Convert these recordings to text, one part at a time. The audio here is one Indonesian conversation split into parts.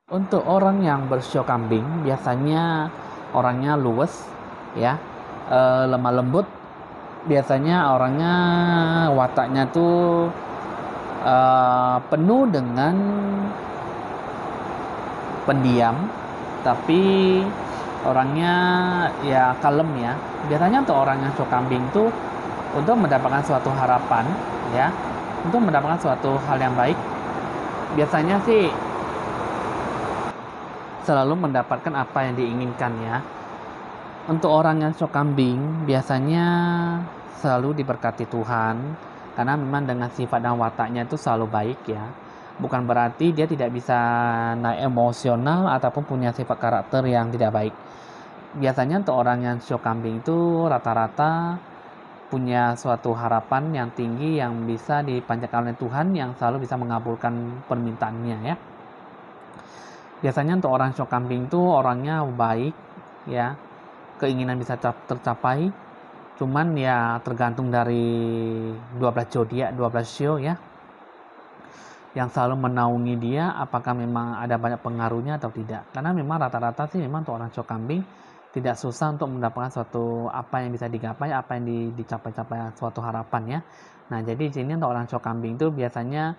Untuk orang yang bersio kambing biasanya orangnya luwes, ya, lemah lembut. Biasanya orangnya wataknya tuh penuh dengan pendiam, tapi orangnya ya kalem ya. Biasanya untuk orang yang show kambing tuh untuk mendapatkan suatu harapan, ya, untuk mendapatkan suatu hal yang baik, biasanya sih selalu mendapatkan apa yang diinginkan ya. Untuk orang yang show kambing biasanya selalu diberkati Tuhan karena memang dengan sifat dan wataknya itu selalu baik ya. Bukan berarti dia tidak bisa naik emosional ataupun punya sifat karakter yang tidak baik. Biasanya untuk orang yang show kambing itu rata-rata punya suatu harapan yang tinggi yang bisa dipanjatkan oleh Tuhan yang selalu bisa mengabulkan permintaannya ya. Biasanya untuk orang show kambing itu orangnya baik ya, keinginan bisa tercapai, cuman ya tergantung dari 12 zodiak, 12 show ya, yang selalu menaungi dia apakah memang ada banyak pengaruhnya atau tidak. Karena memang rata-rata sih memang untuk orang show kambing tidak susah untuk mendapatkan suatu apa yang bisa digapai, apa yang dicapai-capai suatu harapan ya. Nah, jadi di sini untuk orang show kambing itu biasanya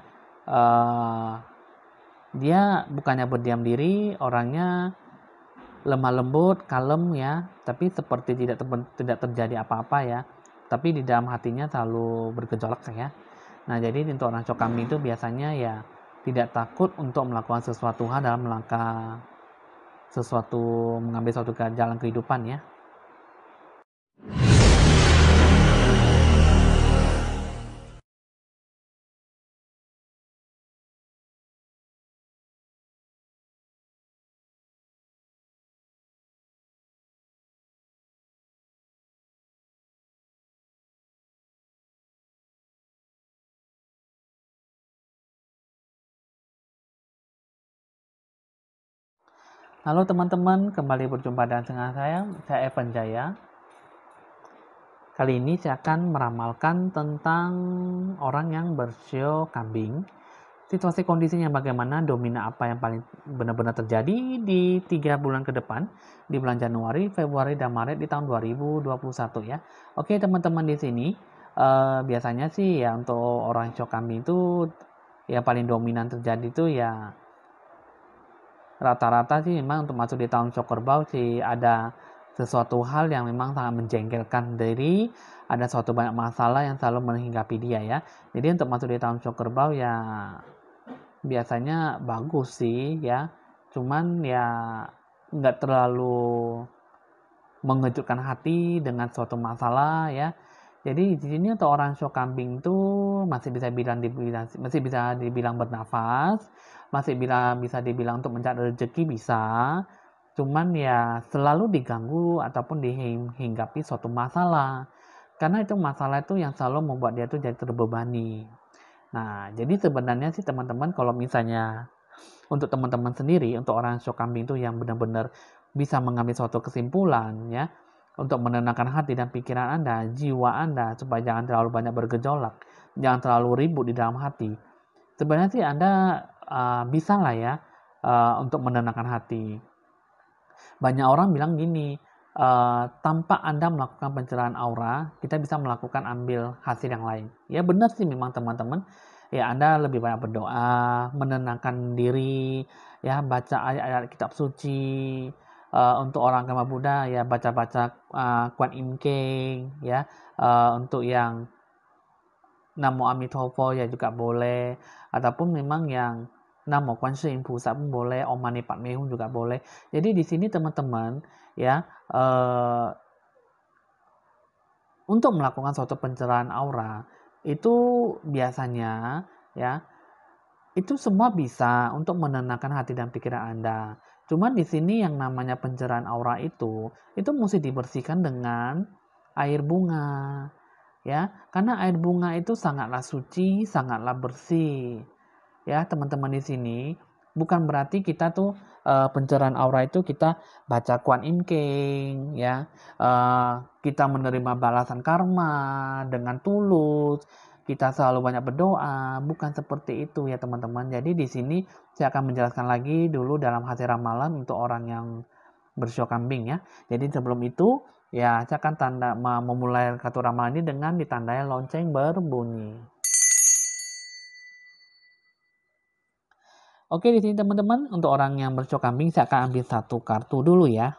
dia bukannya berdiam diri, orangnya lemah lembut, kalem ya, tapi seperti tidak terjadi apa-apa ya. Tapi di dalam hatinya selalu bergejolak ya. Nah, jadi untuk orang show kambing itu biasanya ya tidak takut untuk melakukan sesuatu hal dalam melangkah sesuatu, mengambil suatu jalan kehidupan ya. Halo teman-teman, kembali berjumpa dengan saya Evan Jaya. Kali ini saya akan meramalkan tentang orang yang bersio kambing. Situasi kondisinya bagaimana, domina apa yang paling benar-benar terjadi di 3 bulan ke depan, di bulan Januari, Februari, dan Maret di tahun 2021 ya. Oke teman-teman, di sini biasanya sih ya untuk orang show kambing itu yang paling dominan terjadi itu ya rata-rata sih memang untuk masuk di tahun show kerbau sih ada sesuatu hal yang memang sangat menjengkelkan, dari ada suatu banyak masalah yang selalu menghinggapi dia ya. Jadi untuk masuk di tahun show kerbau ya biasanya bagus sih ya, cuman ya nggak terlalu mengejutkan hati dengan suatu masalah ya. Jadi di sini untuk orang show kambing itu masih bisa dibilang bernafas, masih bisa dibilang untuk mencari rezeki bisa. Cuman ya selalu diganggu ataupun dihinggapi suatu masalah. Karena itu masalah itu yang selalu membuat dia tuh jadi terbebani. Nah, jadi sebenarnya sih teman-teman, kalau misalnya untuk teman-teman sendiri, untuk orang show kambing itu yang benar-benar bisa mengambil suatu kesimpulan ya, untuk menenangkan hati dan pikiran Anda, jiwa Anda, supaya jangan terlalu banyak bergejolak, jangan terlalu ribut di dalam hati. Sebenarnya sih Anda bisa lah ya untuk menenangkan hati. Banyak orang bilang gini, tanpa Anda melakukan pencerahan aura, kita bisa melakukan ambil hasil yang lain. Ya benar sih memang teman-teman. Ya Anda lebih banyak berdoa, menenangkan diri, ya baca ayat-ayat kitab suci. Untuk orang agama Buddha ya baca-baca Kuan Im Keng ya. Untuk yang Namo Amitabha ya juga boleh, ataupun memang yang Namo观世音菩萨pun boleh, Om Mani Padme Hum juga boleh. Jadi di sini teman-teman ya, untuk melakukan suatu pencerahan aura itu biasanya ya itu semua bisa untuk menenangkan hati dan pikiran Anda. Cuman di sini yang namanya pencerahan aura itu mesti dibersihkan dengan air bunga ya, karena air bunga itu sangatlah suci, sangatlah bersih. Ya, teman-teman di sini bukan berarti kita tuh pencerahan aura itu kita baca Kuan Im Keng ya, kita menerima balasan karma dengan tulus, kita selalu banyak berdoa, bukan seperti itu ya teman-teman. Jadi di sini saya akan menjelaskan lagi dulu dalam hasil ramalan untuk orang yang bersio kambing ya. Jadi sebelum itu ya saya akan memulai kartu ramalan ini dengan ditandai lonceng berbunyi. Oke, di sini teman-teman untuk orang yang bersio kambing saya akan ambil satu kartu dulu ya.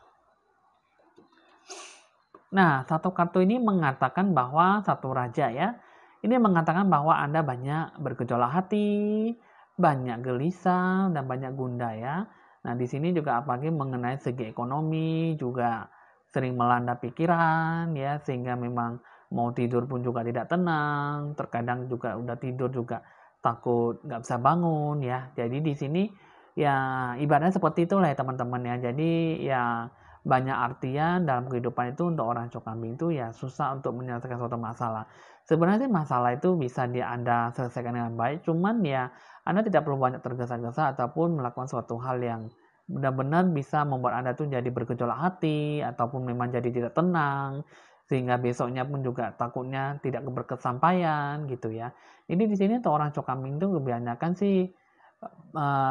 Nah, satu kartu ini mengatakan bahwa satu raja ya. Ini mengatakan bahwa Anda banyak bergejolak hati, banyak gelisah dan banyak gundah ya. Nah, di sini juga apalagi mengenai segi ekonomi juga sering melanda pikiran ya, sehingga memang mau tidur pun juga tidak tenang, terkadang juga udah tidur juga takut nggak bisa bangun ya. Jadi di sini ya ibaratnya seperti itulah ya teman-teman ya. Jadi ya banyak artian dalam kehidupan itu untuk orang cok kambing itu ya susah untuk menyelesaikan suatu masalah. Sebenarnya masalah itu bisa Anda selesaikan dengan baik, cuman ya Anda tidak perlu banyak tergesa-gesa ataupun melakukan suatu hal yang benar-benar bisa membuat Anda tuh jadi bergejolak hati ataupun memang jadi tidak tenang sehingga besoknya pun juga takutnya tidak berkesampaian gitu ya. Ini di sini tuh orang cok kambing itu kebanyakan sih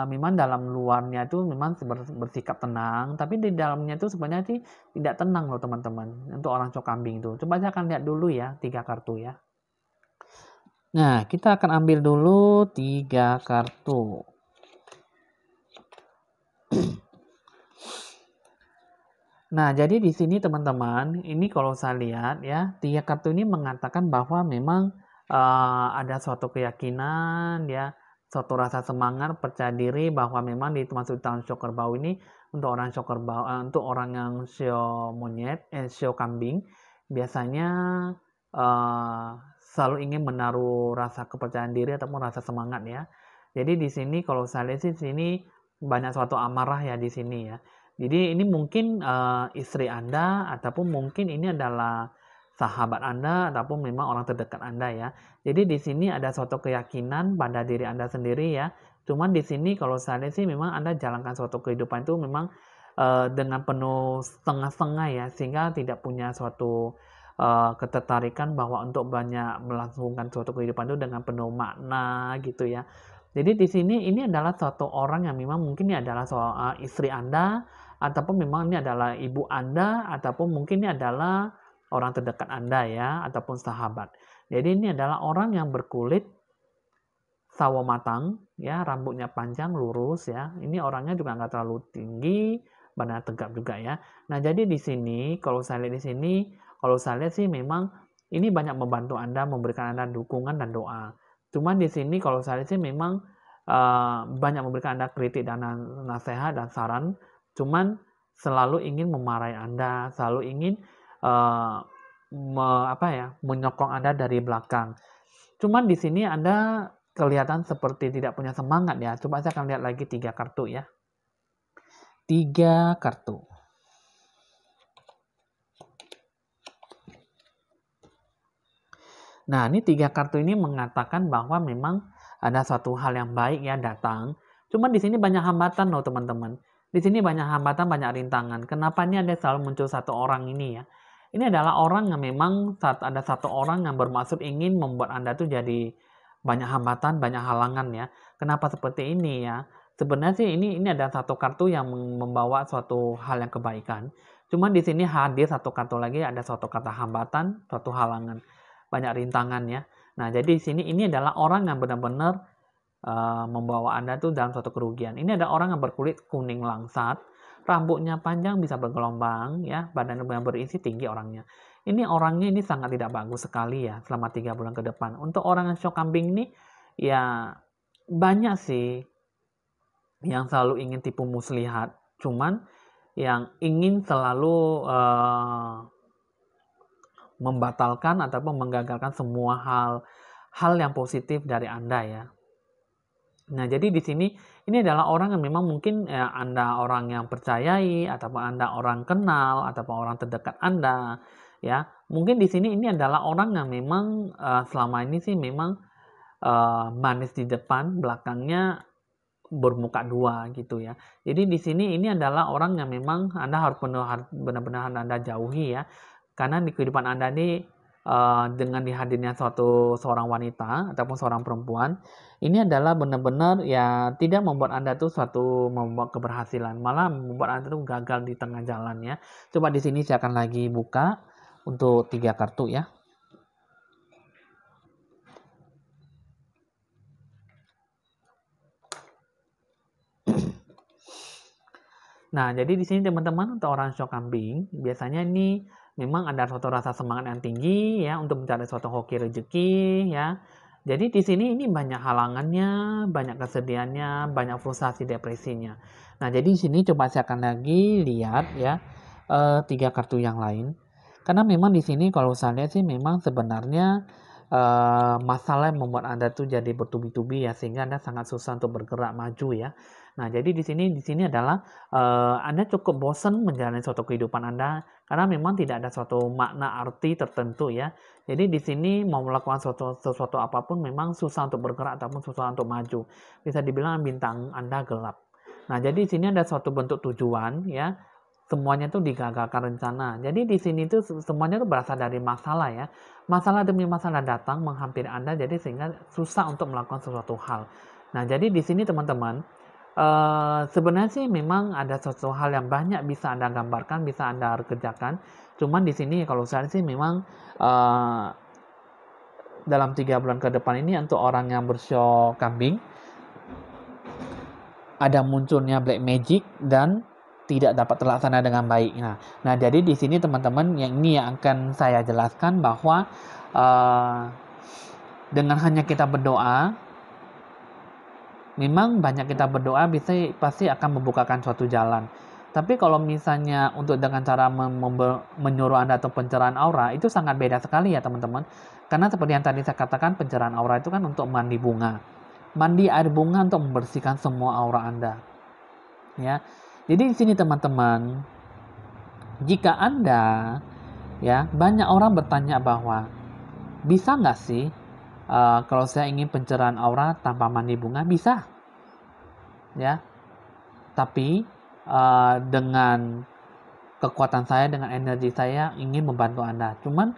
memang dalam luarnya itu memang bersikap tenang, tapi di dalamnya itu sebenarnya sih tidak tenang loh teman-teman untuk orang cok kambing itu. Coba saya akan lihat dulu ya 3 kartu ya. Nah, kita akan ambil dulu 3 kartu. Nah, jadi di sini teman-teman, ini kalau saya lihat ya, 3 kartu ini mengatakan bahwa memang ada suatu keyakinan ya, suatu rasa semangat, percaya diri bahwa memang masuk tahun Shio Kerbau ini untuk orang Shio Kerbau, untuk orang yang Shio monyet, Shio kambing, biasanya selalu ingin menaruh rasa kepercayaan diri ataupun rasa semangat ya. Jadi di sini kalau saya lihat sih di sini banyak suatu amarah ya di sini ya. Jadi ini mungkin istri Anda ataupun mungkin ini adalah sahabat Anda ataupun memang orang terdekat Anda ya. Jadi di sini ada suatu keyakinan pada diri Anda sendiri ya. Cuman di sini kalau saya lihat sih memang Anda jalankan suatu kehidupan itu memang dengan penuh setengah-setengah ya, sehingga tidak punya suatu ketertarikan bahwa untuk banyak melangsungkan suatu kehidupan itu dengan penuh makna gitu ya. Jadi di sini ini adalah suatu orang yang memang mungkin ini adalah istri Anda ataupun memang ini adalah ibu Anda ataupun mungkin ini adalah orang terdekat Anda ya ataupun sahabat. Jadi ini adalah orang yang berkulit sawo matang ya, rambutnya panjang lurus ya. Ini orangnya juga nggak terlalu tinggi, badannya tegap juga ya. Nah, jadi di sini kalau saya lihat di sini, kalau saya lihat sih memang ini banyak membantu Anda, memberikan Anda dukungan dan doa. Cuman di sini kalau saya lihat sih memang banyak memberikan Anda kritik dan nasihat dan saran, cuman selalu ingin memarahi Anda, selalu ingin menyokong Anda dari belakang. Cuman di sini Anda kelihatan seperti tidak punya semangat ya. Coba saya akan lihat lagi 3 kartu ya. 3 kartu. Nah, ini 3 kartu ini mengatakan bahwa memang ada suatu hal yang baik ya datang. Cuman di sini banyak hambatan loh teman-teman. Di sini banyak hambatan, banyak rintangan. Kenapa ini ada selalu muncul satu orang ini ya? Ini adalah orang yang memang ada satu orang yang bermaksud ingin membuat Anda tuh jadi banyak hambatan, banyak halangan ya. Kenapa seperti ini ya? Sebenarnya sih ini ada satu kartu yang membawa suatu hal yang kebaikan. Cuman di sini hadir satu kartu lagi ada suatu kata hambatan, suatu halangan, banyak rintangan ya. Nah, jadi di sini ini adalah orang yang benar-benar membawa Anda tuh dalam suatu kerugian. Ini ada orang yang berkulit kuning langsat, rambutnya panjang bisa bergelombang ya, badan yang berisi tinggi orangnya. Ini orangnya ini sangat tidak bagus sekali ya selama 3 bulan ke depan. Untuk orang yang show kambing ini ya banyak sih yang selalu ingin tipu muslihat, cuman yang ingin selalu membatalkan ataupun menggagalkan semua hal yang positif dari Anda ya. Nah, jadi di sini ini adalah orang yang memang mungkin ya, Anda orang yang percayai ataupun Anda orang kenal ataupun orang terdekat Anda ya. Mungkin di sini ini adalah orang yang memang selama ini sih memang manis di depan, belakangnya bermuka dua gitu ya. Jadi di sini ini adalah orang yang memang Anda harus benar-benar Anda jauhi ya. Karena di kehidupan Anda ini dengan dihadirnya seorang wanita ataupun seorang perempuan, ini adalah benar-benar ya tidak membuat Anda tuh membuat keberhasilan, malah membuat Anda tuh gagal di tengah jalan ya. Coba di sini saya akan lagi buka untuk 3 kartu ya. Nah, jadi di sini teman-teman untuk orang show kambing, biasanya ini memang ada suatu rasa semangat yang tinggi ya untuk mencari suatu hoki rezeki ya. Jadi di sini ini banyak halangannya, banyak kesedihannya, banyak frustasi depresinya. Nah, jadi di sini coba saya akan lagi lihat ya 3 kartu yang lain. Karena memang di sini kalau saya lihat sih memang sebenarnya masalah yang membuat Anda tuh jadi bertubi-tubi ya sehingga Anda sangat susah untuk bergerak maju ya. Nah, jadi di sini adalah Anda cukup bosan menjalani suatu kehidupan Anda karena memang tidak ada suatu makna arti tertentu ya. Jadi di sini mau melakukan sesuatu apapun memang susah untuk bergerak ataupun susah untuk maju. Bisa dibilang bintang Anda gelap. Nah, jadi di sini ada suatu bentuk tujuan ya. Semuanya itu digagalkan rencana. Jadi di sini itu semuanya itu berasal dari masalah ya. Masalah demi masalah datang menghampiri Anda jadi sehingga susah untuk melakukan sesuatu hal. Nah, jadi di sini teman-teman sebenarnya sih memang ada sesuatu hal yang banyak bisa Anda gambarkan, bisa Anda kerjakan. Cuman di sini kalau saya sih memang dalam 3 bulan ke depan ini untuk orang yang bersio kambing ada munculnya black magic dan tidak dapat terlaksana dengan baik. Nah, jadi di sini teman-teman yang akan saya jelaskan bahwa dengan hanya kita berdoa, memang banyak kita berdoa pasti akan membukakan suatu jalan. Tapi kalau misalnya untuk dengan cara menyuruh Anda atau pencerahan aura, itu sangat beda sekali ya teman-teman. Karena seperti yang tadi saya katakan, pencerahan aura itu kan untuk mandi bunga. Mandi air bunga untuk membersihkan semua aura Anda. Ya. Jadi di sini teman-teman, jika Anda ya banyak orang bertanya bahwa bisa nggak sih kalau saya ingin pencerahan aura tanpa mandi bunga? Bisa, ya. Tapi dengan kekuatan saya, dengan energi saya ingin membantu Anda. Cuman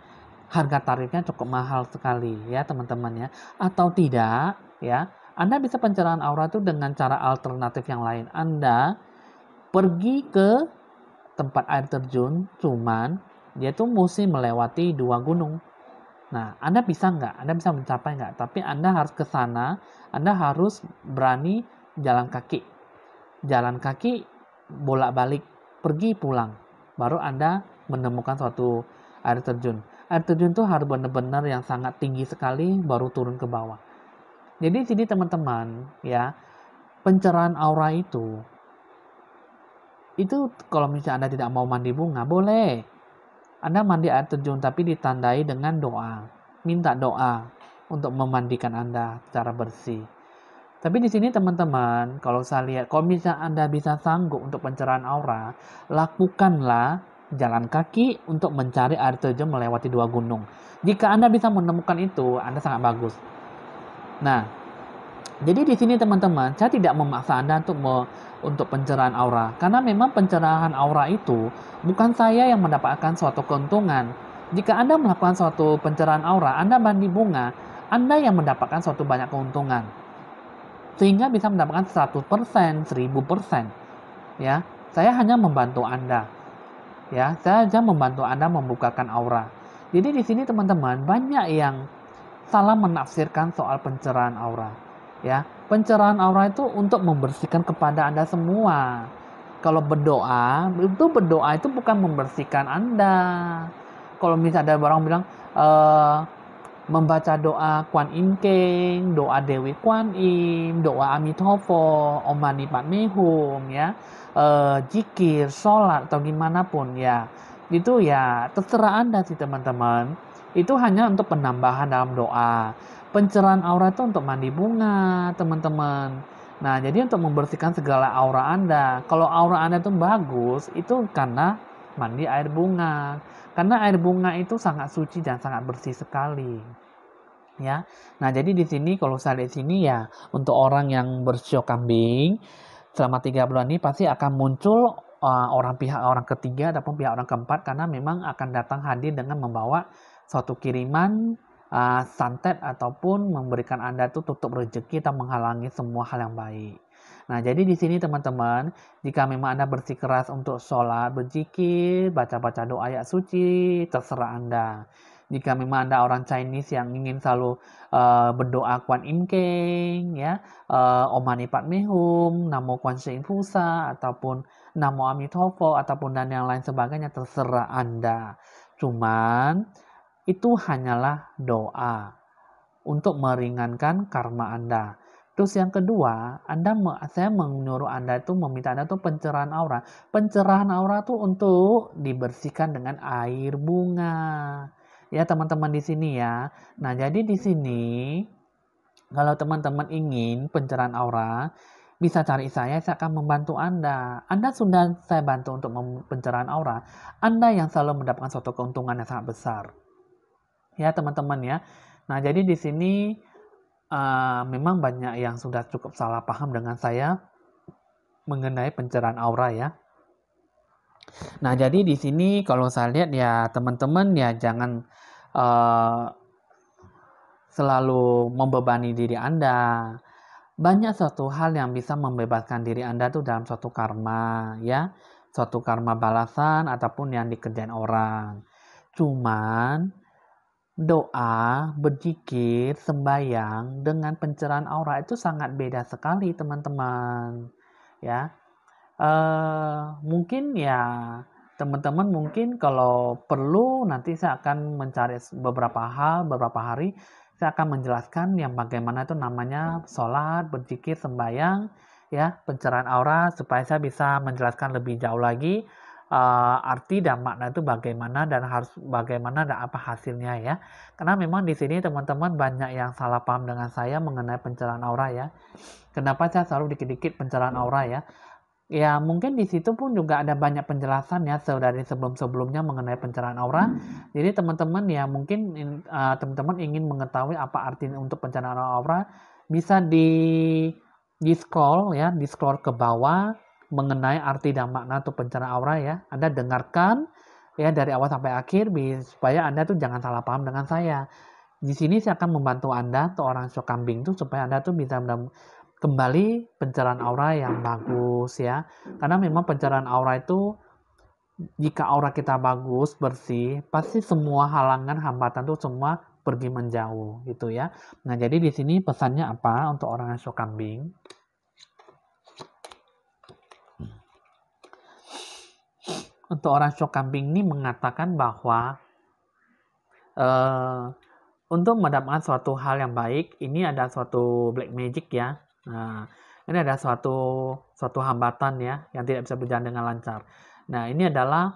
harga tarifnya cukup mahal sekali ya teman-teman ya. Atau tidak ya, Anda bisa pencerahan aura itu dengan cara alternatif yang lain. Anda pergi ke tempat air terjun, cuman dia tuh mesti melewati 2 gunung. Nah, Anda bisa nggak? Anda bisa mencapai nggak? Tapi Anda harus ke sana, Anda harus berani jalan kaki. Jalan kaki, bolak-balik, pergi pulang. Baru Anda menemukan suatu air terjun. Air terjun itu harus benar-benar yang sangat tinggi sekali, baru turun ke bawah. Jadi sini teman-teman, ya, pencerahan aura itu kalau misalnya Anda tidak mau mandi bunga, boleh. Anda mandi air terjun tapi ditandai dengan doa. Minta doa untuk memandikan Anda secara bersih. Tapi di sini teman-teman, kalau saya lihat, kalau misalnya Anda bisa sanggup untuk pencerahan aura, lakukanlah jalan kaki untuk mencari air terjun melewati 2 gunung. Jika Anda bisa menemukan itu, Anda sangat bagus. Nah, jadi di sini teman-teman, saya tidak memaksa Anda untuk pencerahan aura. Karena memang pencerahan aura itu bukan saya yang mendapatkan suatu keuntungan. Jika Anda melakukan suatu pencerahan aura, Anda mandi bunga, Anda yang mendapatkan suatu banyak keuntungan. Sehingga bisa mendapatkan 100%, 1000%. Ya, saya hanya membantu Anda. Ya, saya hanya membantu Anda membukakan aura. Jadi di sini teman-teman, banyak yang salah menafsirkan soal pencerahan aura. Ya, pencerahan aura itu untuk membersihkan kepada Anda semua. Kalau berdoa itu bukan membersihkan Anda. Kalau misalnya ada orang bilang membaca doa Kuan Im Keng, doa Dewi Kuan Im, doa Amitabha, Om Mani Padme Hum, ya, zikir, sholat atau gimana pun ya, itu ya terserah Anda sih teman-teman. Itu hanya untuk penambahan dalam doa. Pencerahan aura itu untuk mandi bunga, teman-teman. Nah, jadi untuk membersihkan segala aura Anda. Kalau aura Anda itu bagus, itu karena mandi air bunga. Karena air bunga itu sangat suci dan sangat bersih sekali. Ya. Nah, jadi di sini kalau saya lihat sini ya, untuk orang yang bersio kambing selama 3 bulan ini pasti akan muncul pihak orang ketiga ataupun pihak orang keempat karena memang akan datang hadir dengan membawa suatu kiriman santet ataupun memberikan Anda tuh tutup rezeki atau menghalangi semua hal yang baik. Nah, jadi di sini teman-teman, jika memang Anda bersikeras untuk sholat, berzikir, baca-baca doa ayat suci, terserah Anda. Jika memang Anda orang Chinese yang ingin selalu berdoa Kuan Im Keng, ya, Om Mani Padme Hum, Namo Kuan Yin Pusa, ataupun Namo Amitofo, ataupun dan yang lain sebagainya, terserah Anda. Cuman, itu hanyalah doa untuk meringankan karma Anda. Terus yang kedua, saya menyuruh Anda itu meminta Anda itu pencerahan aura. Pencerahan aura itu untuk dibersihkan dengan air bunga. Ya teman-teman di sini ya. Nah jadi di sini kalau teman-teman ingin pencerahan aura, bisa cari saya akan membantu Anda. Anda sudah saya bantu untuk pencerahan aura. Anda yang selalu mendapatkan suatu keuntungan yang sangat besar. Ya teman-teman ya. Nah jadi di sini memang banyak yang sudah cukup salah paham dengan saya mengenai pencerahan aura ya. Nah jadi di sini kalau saya lihat ya teman-teman ya jangan selalu membebani diri Anda. Banyak suatu hal yang bisa membebaskan diri Anda tuh dalam suatu karma ya. Suatu karma balasan ataupun yang dikerjain orang. Cuman doa, berzikir, sembahyang dengan pencerahan aura itu sangat beda sekali teman-teman. Ya, mungkin ya teman-teman mungkin kalau perlu nanti saya akan mencari beberapa hari saya akan menjelaskan yang bagaimana itu namanya sholat, berzikir, sembahyang, ya pencerahan aura supaya saya bisa menjelaskan lebih jauh lagi arti dan makna itu bagaimana dan harus bagaimana dan apa hasilnya ya. Karena memang di sini teman-teman banyak yang salah paham dengan saya mengenai pencerahan aura ya. Kenapa saya selalu dikit-dikit pencerahan aura ya? Ya mungkin di situ pun juga ada banyak penjelasan ya dari sebelum-sebelumnya mengenai pencerahan aura. Jadi teman-teman ya mungkin teman-teman ingin mengetahui apa arti untuk pencerahan aura bisa di scroll ya, di scroll ke bawah mengenai arti dan makna untuk pencerahan aura ya. Anda dengarkan ya dari awal sampai akhir supaya Anda tuh jangan salah paham dengan saya. Di sini saya akan membantu Anda tuh orang shock kambing tuh supaya Anda tuh bisa kembali pencerahan aura yang bagus ya. Karena memang pencerahan aura itu jika aura kita bagus, bersih, pasti semua halangan, hambatan tuh semua pergi menjauh gitu ya. Nah, jadi di sini pesannya apa untuk orang yang shock kambing? Untuk orang shock kambing ini mengatakan bahwa untuk mendapatkan suatu hal yang baik, ini ada suatu black magic ya. Nah, ini ada suatu hambatan ya yang tidak bisa berjalan dengan lancar. Nah, ini adalah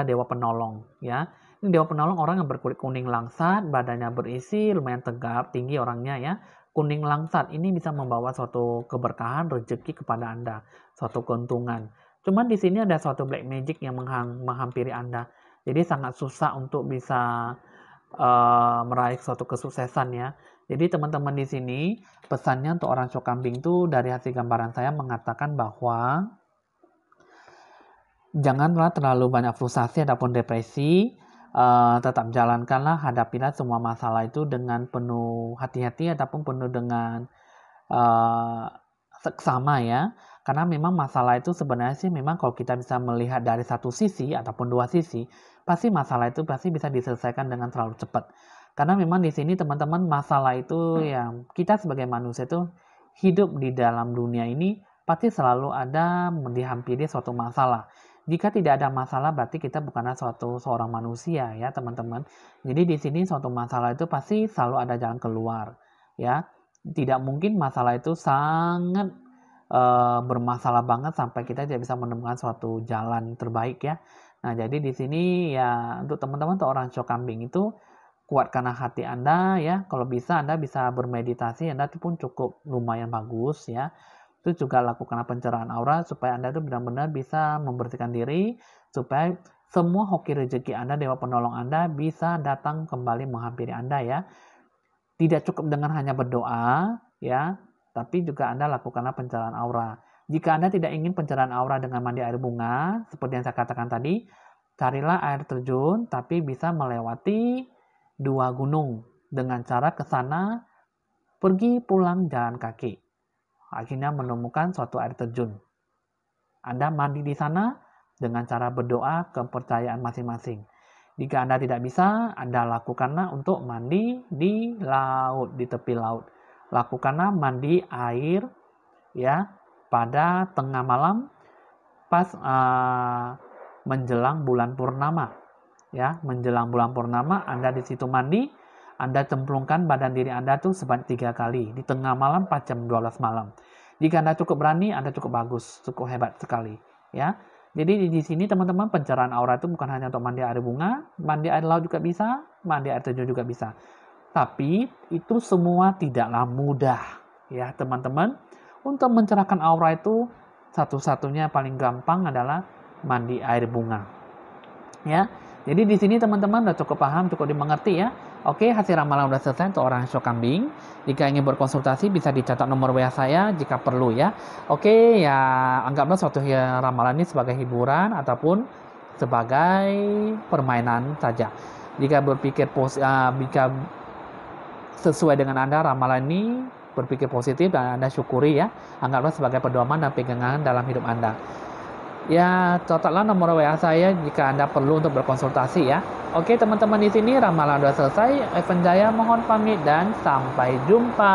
dewa penolong ya. Ini dewa penolong orang yang berkulit kuning langsat, badannya berisi, lumayan tegap, tinggi orangnya ya. Kuning langsat ini bisa membawa suatu keberkahan, rezeki kepada Anda, suatu keuntungan. Cuman di sini ada suatu black magic yang menghampiri Anda. Jadi sangat susah untuk bisa meraih suatu kesuksesan ya. Jadi teman-teman di sini pesannya untuk orang shock kambing itu dari hasil gambaran saya mengatakan bahwa janganlah terlalu banyak frustasi ataupun depresi. Tetap jalankanlah, hadapilah semua masalah itu dengan penuh hati-hati ataupun penuh dengan seksama ya. Karena memang masalah itu sebenarnya sih memang kalau kita bisa melihat dari satu sisi ataupun dua sisi, pasti masalah itu pasti bisa diselesaikan dengan terlalu cepat. Karena memang di sini teman-teman masalah itu yang kita sebagai manusia itu hidup di dalam dunia ini pasti selalu ada dihampiri suatu masalah. Jika tidak ada masalah berarti kita bukanlah seorang manusia ya teman-teman. Jadi di sini suatu masalah itu pasti selalu ada jalan keluar ya. Tidak mungkin masalah itu sangat bermasalah banget sampai kita tidak bisa menemukan suatu jalan terbaik ya. Nah, jadi di sini ya untuk teman-teman untuk orang shock kambing itu kuatkanlah hati Anda ya. Kalau bisa Anda bisa bermeditasi, Anda itu pun cukup lumayan bagus ya. Itu juga lakukanlah pencerahan aura supaya Anda itu benar-benar bisa membersihkan diri supaya semua hoki rezeki Anda, dewa penolong Anda bisa datang kembali menghampiri Anda ya. Tidak cukup dengan hanya berdoa ya, tapi juga Anda lakukanlah pencerahan aura. Jika Anda tidak ingin pencerahan aura dengan mandi air bunga, seperti yang saya katakan tadi, carilah air terjun tapi bisa melewati 2 gunung dengan cara ke sana pergi pulang jalan kaki. Akhirnya menemukan suatu air terjun. Anda mandi di sana dengan cara berdoa kepercayaan masing-masing. Jika Anda tidak bisa, Anda lakukanlah untuk mandi di laut, di tepi laut. Lakukanlah mandi air ya pada tengah malam pas menjelang bulan purnama. Ya, menjelang bulan purnama Anda di situ mandi, Anda cemplungkan badan diri Anda tuh sebanyak 3 kali di tengah malam pas jam 12 malam. Jika Anda cukup berani, Anda cukup bagus, cukup hebat sekali, ya. Jadi di sini teman-teman pencerahan aura itu bukan hanya untuk mandi air bunga, mandi air laut juga bisa, mandi air terjun juga bisa. Tapi itu semua tidaklah mudah, ya teman-teman. Untuk mencerahkan aura itu satu-satunya paling gampang adalah mandi air bunga. Ya. Jadi di sini teman-teman udah cukup paham, cukup dimengerti ya. Oke, hasil ramalan udah selesai untuk orang show kambing. Jika ingin berkonsultasi bisa dicatat nomor WA saya jika perlu ya. Oke, ya anggaplah suatu ramalan ini sebagai hiburan ataupun sebagai permainan saja. Jika berpikir jika sesuai dengan Anda ramalan ini berpikir positif dan Anda syukuri ya. Anggaplah sebagai pedoman dan pegangan dalam hidup Anda. Ya, catatlah nomor WA saya jika Anda perlu untuk berkonsultasi ya. Oke, teman-teman, di sini ramalan sudah selesai. Evan Jaya mohon pamit dan sampai jumpa.